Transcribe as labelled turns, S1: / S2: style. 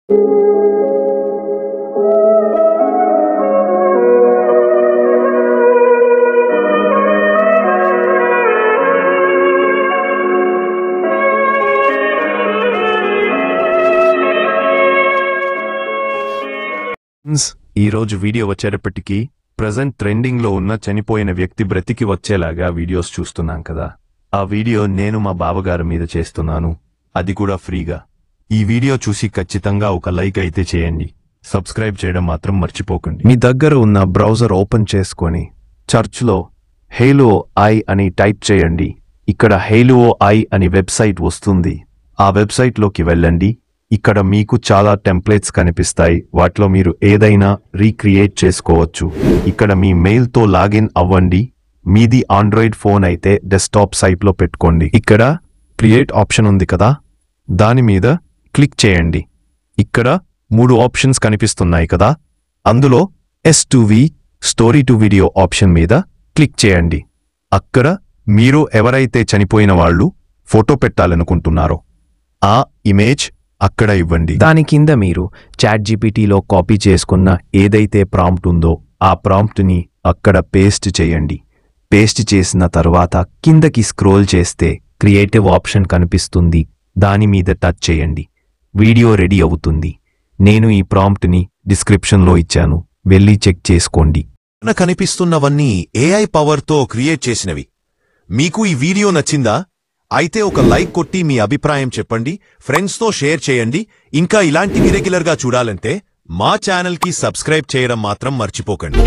S1: ఈ రోజు వీడియో వచ్చేటప్పటికి ప్రెజెంట్ ట్రెండింగ్ లో ఉన్న చనిపోయిన వ్యక్తి బ్రతికి వచ్చేలాగా వీడియోస్ చూస్తున్నాం కదా. ఆ వీడియో నేను మా బావగారి మీద చేస్తున్నాను, అది కూడా ఫ్రీగా. ఈ వీడియో చూసి ఖచ్చితంగా ఒక లైక్ అయితే చేయండి. సబ్స్క్రైబ్ చేయడం మాత్రం మర్చిపోకండి. మీ దగ్గర ఉన్న బ్రౌజర్ ఓపెన్ చేసుకొని చర్చ్లో హేలో ఐ అని టైప్ చేయండి. ఇక్కడ హేలో ఐ అని వెబ్సైట్ వస్తుంది. ఆ వెబ్సైట్లోకి వెళ్ళండి. ఇక్కడ మీకు చాలా టెంప్లేట్స్ కనిపిస్తాయి. వాటిలో మీరు ఏదైనా రీక్రియేట్ చేసుకోవచ్చు. ఇక్కడ మీ మెయిల్తో లాగిన్ అవ్వండి. మీది ఆండ్రాయిడ్ ఫోన్ అయితే డెస్క్టాప్ సైట్లో పెట్టుకోండి. ఇక్కడ క్రియేట్ ఆప్షన్ ఉంది కదా, దాని మీద క్లిక్ చేయండి. ఇక్కడ 3 ఆప్షన్స్ కనిపిస్తున్నాయి కదా, అందులో S2V story to video option మీద క్లిక్ చేయండి. అక్కడ మీరు ఎవరైతే చనిపోయిన వాళ్ళు ఫోటో పెట్టాలనుకుంటున్నారో ఆ ఇమేజ్ అక్కడ ఇవ్వండి. దాని కింద మీరు ChatGPTలో కాపీ చేసుకున్న ఏదైతే ప్రాంప్ట్ ఉందో ఆ ప్రాంప్ట్ని అక్కడ పేస్ట్ చేయండి. పేస్ట్ చేసిన తర్వాత కిందకి స్క్రోల్ చేస్తే క్రియేటివ్ ఆప్షన్ కనిపిస్తుంది. దాని మీద టచ్ చేయండి. వీడియో రెడీ అవుతుంది. నేను ఈ ప్రాంప్ట్ని డిస్క్రిప్షన్లో ఇచ్చాను, వెళ్ళి చెక్ చేసుకోండి.
S2: కనిపిస్తున్నవన్నీ AI పవర్తో క్రియేట్ చేసినవి. మీకు ఈ వీడియో నచ్చిందా? అయితే ఒక లైక్ కొట్టి మీ అభిప్రాయం చెప్పండి, ఫ్రెండ్స్తో షేర్ చేయండి. ఇంకా ఇలాంటివి రెగ్యులర్గా చూడాలంటే మా ఛానల్కి సబ్స్క్రైబ్ చేయడం మాత్రం మర్చిపోకండి.